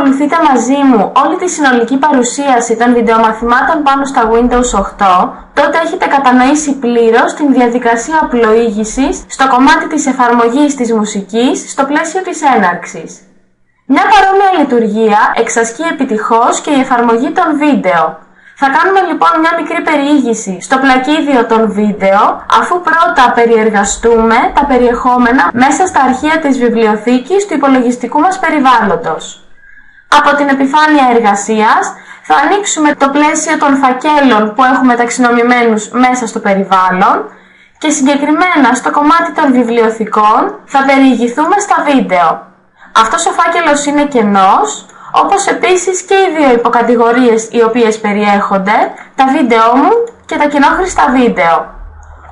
παρακολουθείτε μαζί μου όλη τη συνολική παρουσίαση των βιντεομαθημάτων πάνω στα Windows 8, τότε έχετε κατανοήσει πλήρως την διαδικασία πλοήγησης στο κομμάτι της εφαρμογής της μουσικής στο πλαίσιο της έναρξης. Μια παρόμοια λειτουργία εξασκεί επιτυχώς και η εφαρμογή των βίντεο. Θα κάνουμε λοιπόν μια μικρή περιήγηση στο πλακίδιο των βίντεο, αφού πρώτα περιεργαστούμε τα περιεχόμενα μέσα στα αρχεία της βιβλιοθήκης του υπολογιστικού μας περιβάλλοντος. Από την επιφάνεια εργασίας θα ανοίξουμε το πλαίσιο των φακέλων που έχουμε ταξινομημένους μέσα στο περιβάλλον και συγκεκριμένα στο κομμάτι των βιβλιοθηκών θα περιηγηθούμε στα βίντεο. Αυτός ο φάκελος είναι κενός, όπως επίσης και οι δύο υποκατηγορίες οι οποίες περιέχονται, τα βίντεό μου και τα κοινόχρηστα βίντεο.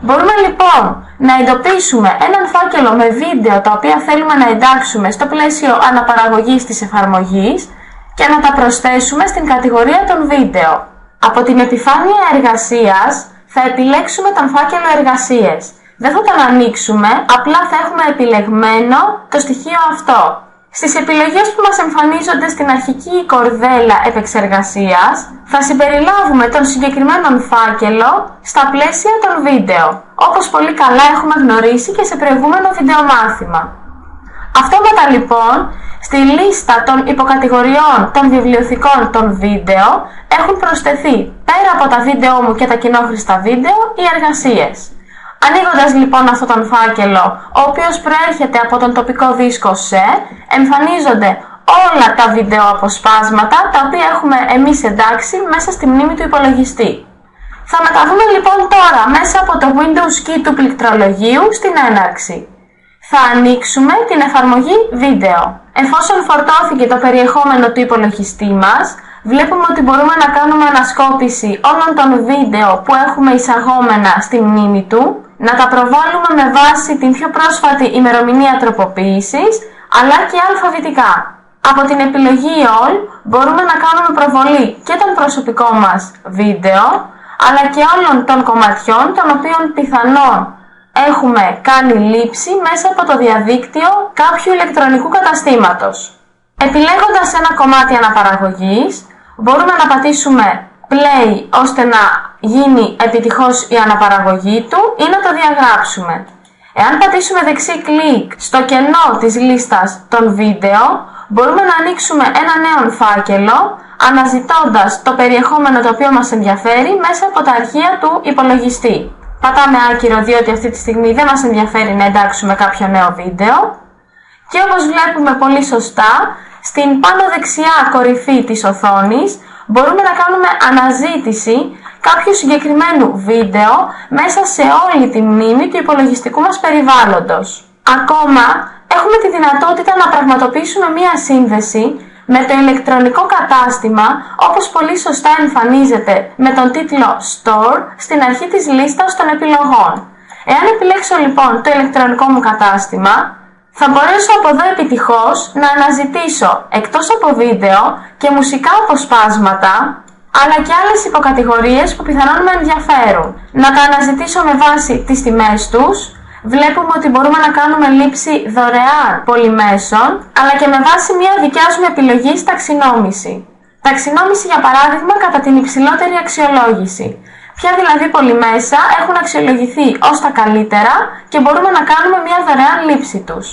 Μπορούμε λοιπόν να εντοπίσουμε έναν φάκελο με βίντεο τα οποία θέλουμε να εντάξουμε στο πλαίσιο αναπαραγωγής της εφαρμογής και να τα προσθέσουμε στην κατηγορία των βίντεο. Από την επιφάνεια εργασίας θα επιλέξουμε τον φάκελο εργασίες. Δεν θα τον ανοίξουμε, απλά θα έχουμε επιλεγμένο το στοιχείο αυτό. Στις επιλογές που μας εμφανίζονται στην αρχική κορδέλα επεξεργασίας θα συμπεριλάβουμε τον συγκεκριμένο φάκελο στα πλαίσια των βίντεο, όπως πολύ καλά έχουμε γνωρίσει και σε προηγούμενο βιντεομάθημα. Αυτόματα λοιπόν, στη λίστα των υποκατηγοριών των βιβλιοθηκών των βίντεο έχουν προσθεθεί πέρα από τα βίντεο μου και τα κοινόχρηστα βίντεο οι εργασίες. Ανοίγοντας λοιπόν αυτόν τον φάκελο, ο οποίος προέρχεται από τον τοπικό δίσκο σε, εμφανίζονται όλα τα βίντεο αποσπάσματα τα οποία έχουμε εμείς εντάξει μέσα στη μνήμη του υπολογιστή. Θα μεταβούμε λοιπόν τώρα μέσα από το Windows Key του πληκτρολογίου στην έναρξη. Θα ανοίξουμε την εφαρμογή βίντεο. Εφόσον φορτώθηκε το περιεχόμενο του υπολογιστή μας, βλέπουμε ότι μπορούμε να κάνουμε ανασκόπηση όλων των βίντεο που έχουμε εισαγόμενα στη μνήμη του, να τα προβάλλουμε με βάση την πιο πρόσφατη ημερομηνία τροποποίησης, αλλά και αλφαβητικά. Από την επιλογή All μπορούμε να κάνουμε προβολή και των προσωπικών μας βίντεο, αλλά και όλων των κομματιών των οποίων πιθανόν έχουμε κάνει λήψη μέσα από το διαδίκτυο κάποιου ηλεκτρονικού καταστήματος. Επιλέγοντας ένα κομμάτι αναπαραγωγής, μπορούμε να πατήσουμε play ώστε να γίνει επιτυχώς η αναπαραγωγή του ή να το διαγράψουμε. Εάν πατήσουμε δεξί κλικ στο κενό της λίστας των βίντεο, μπορούμε να ανοίξουμε ένα νέο φάκελο αναζητώντας το περιεχόμενο το οποίο μας ενδιαφέρει μέσα από τα αρχεία του υπολογιστή. Πατάμε άκυρο διότι αυτή τη στιγμή δεν μας ενδιαφέρει να εντάξουμε κάποιο νέο βίντεο και όπως βλέπουμε πολύ σωστά, στην πάνω δεξιά κορυφή της οθόνης μπορούμε να κάνουμε αναζήτηση κάποιου συγκεκριμένου βίντεο μέσα σε όλη τη μνήμη του υπολογιστικού μας περιβάλλοντος. Ακόμα έχουμε τη δυνατότητα να πραγματοποιήσουμε μία σύνδεση με το ηλεκτρονικό κατάστημα, όπως πολύ σωστά εμφανίζεται με τον τίτλο Store στην αρχή της λίστας των επιλογών. Εάν επιλέξω λοιπόν το ηλεκτρονικό μου κατάστημα, θα μπορέσω από εδώ επιτυχώς να αναζητήσω εκτός από βίντεο και μουσικά αποσπάσματα, αλλά και άλλες υποκατηγορίες που πιθανόν με ενδιαφέρουν. Να τα αναζητήσω με βάση τις τιμές τους. Βλέπουμε ότι μπορούμε να κάνουμε λήψη δωρεάν πολυμέσων, αλλά και με βάση μια δικιά μου επιλογή ταξινόμηση. Ταξινόμηση για παράδειγμα κατά την υψηλότερη αξιολόγηση. Ποια δηλαδή πολυμέσα έχουν αξιολογηθεί ως τα καλύτερα και μπορούμε να κάνουμε μια δωρεάν λήψη τους.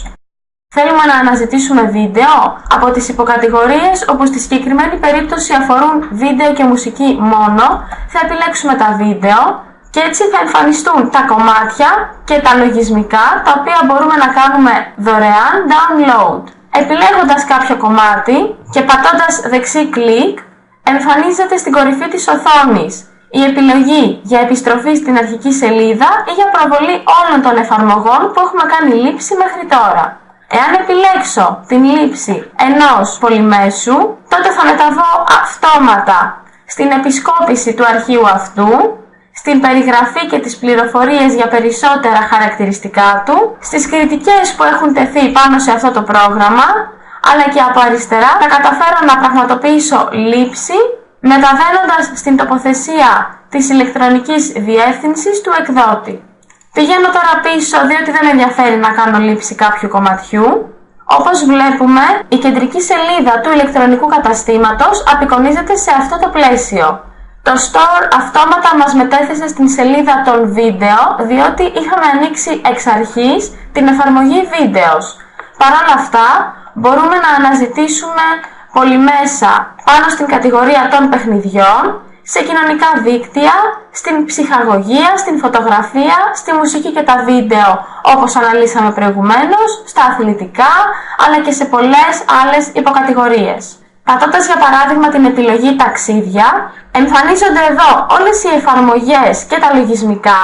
Θέλουμε να αναζητήσουμε βίντεο από τις υποκατηγορίες όπου στη συγκεκριμένη περίπτωση αφορούν βίντεο και μουσική μόνο, θα επιλέξουμε τα βίντεο και έτσι θα εμφανιστούν τα κομμάτια και τα λογισμικά τα οποία μπορούμε να κάνουμε δωρεάν download. Επιλέγοντας κάποιο κομμάτι και πατώντας δεξί κλικ, εμφανίζεται στην κορυφή της οθόνης η επιλογή για επιστροφή στην αρχική σελίδα ή για προβολή όλων των εφαρμογών που έχουμε κάνει λήψη μέχρι τώρα. Εάν επιλέξω την λήψη ενός πολυμέσου, τότε θα μεταβώ αυτόματα στην επισκόπηση του αρχείου αυτού, στην περιγραφή και τις πληροφορίες για περισσότερα χαρακτηριστικά του, στις κριτικές που έχουν τεθεί πάνω σε αυτό το πρόγραμμα, αλλά και από αριστερά θα καταφέρω να πραγματοποιήσω λήψη μεταβαίνοντας στην τοποθεσία της ηλεκτρονικής διεύθυνσης του εκδότη. Πηγαίνω τώρα πίσω διότι δεν με ενδιαφέρει να κάνω λήψη κάποιου κομματιού. Όπως βλέπουμε, η κεντρική σελίδα του ηλεκτρονικού καταστήματος απεικονίζεται σε αυτό το πλαίσιο. Το Store αυτόματα μας μετέθεσε στην σελίδα των βίντεο, διότι είχαμε ανοίξει εξ αρχής την εφαρμογή βίντεος. Παρ' όλα αυτά, μπορούμε να αναζητήσουμε πολυμέσα πάνω στην κατηγορία των παιχνιδιών, σε κοινωνικά δίκτυα, στην ψυχαγωγία, στην φωτογραφία, στη μουσική και τα βίντεο, όπως αναλύσαμε προηγουμένως, στα αθλητικά, αλλά και σε πολλές άλλες υποκατηγορίες. Πατώντας για παράδειγμα την επιλογή ταξίδια, εμφανίζονται εδώ όλες οι εφαρμογές και τα λογισμικά,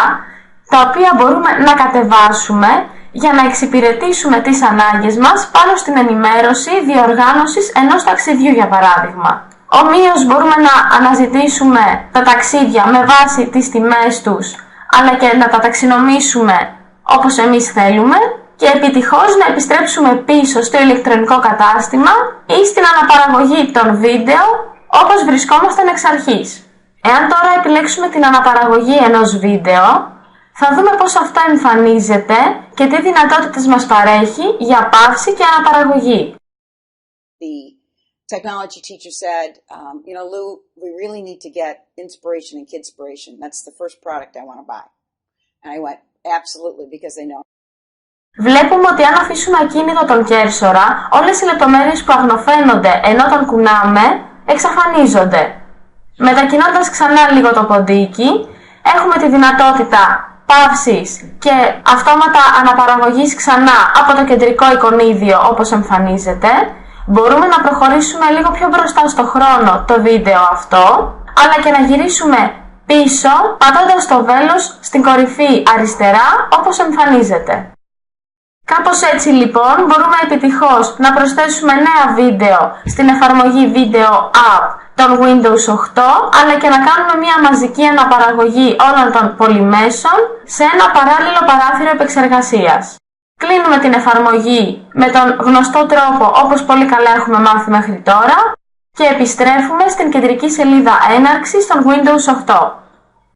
τα οποία μπορούμε να κατεβάσουμε για να εξυπηρετήσουμε τις ανάγκες μας πάνω στην ενημέρωση διοργάνωσης ενός ταξιδιού, για παράδειγμα. Ομοίως μπορούμε να αναζητήσουμε τα ταξίδια με βάση τις τιμές τους, αλλά και να τα ταξινομήσουμε όπως εμείς θέλουμε και επιτυχώς να επιστρέψουμε πίσω στο ηλεκτρονικό κατάστημα ή στην αναπαραγωγή των βίντεο όπως βρισκόμασταν εξ αρχής. Εάν τώρα επιλέξουμε την αναπαραγωγή ενός βίντεο, θα δούμε πώς αυτό εμφανίζεται και τι δυνατότητες μας παρέχει για παύση και αναπαραγωγή. Technology teacher said, Lou, we really need to get inspiration and kidspiration. That's the first product I want to buy. And I went, absolutely, because they know. Βλέπουμε ότι αν αφήσουμε ακίνητο τον κέρσορα, όλες οι λεπτομέρειες που αγνοφαίνονται ενώ τον κουνάμε, εξαφανίζονται. Μετακινώντας ξανά λίγο το ποντίκι, έχουμε τη δυνατότητα παύσης και αυτόματα αναπαραγωγής ξανά από το κεντρικό εικονίδιο όπως εμφανίζεται. Μπορούμε να προχωρήσουμε λίγο πιο μπροστά στο χρόνο το βίντεο αυτό, αλλά και να γυρίσουμε πίσω πατώντας το βέλος στην κορυφή αριστερά όπως εμφανίζεται. Κάπως έτσι λοιπόν μπορούμε επιτυχώς να προσθέσουμε νέα βίντεο στην εφαρμογή Video App των Windows 8, αλλά και να κάνουμε μια μαζική αναπαραγωγή όλων των πολυμέσων σε ένα παράλληλο παράθυρο επεξεργασίας. Κλείνουμε την εφαρμογή με τον γνωστό τρόπο όπως πολύ καλά έχουμε μάθει μέχρι τώρα και επιστρέφουμε στην κεντρική σελίδα έναρξης των Windows 8.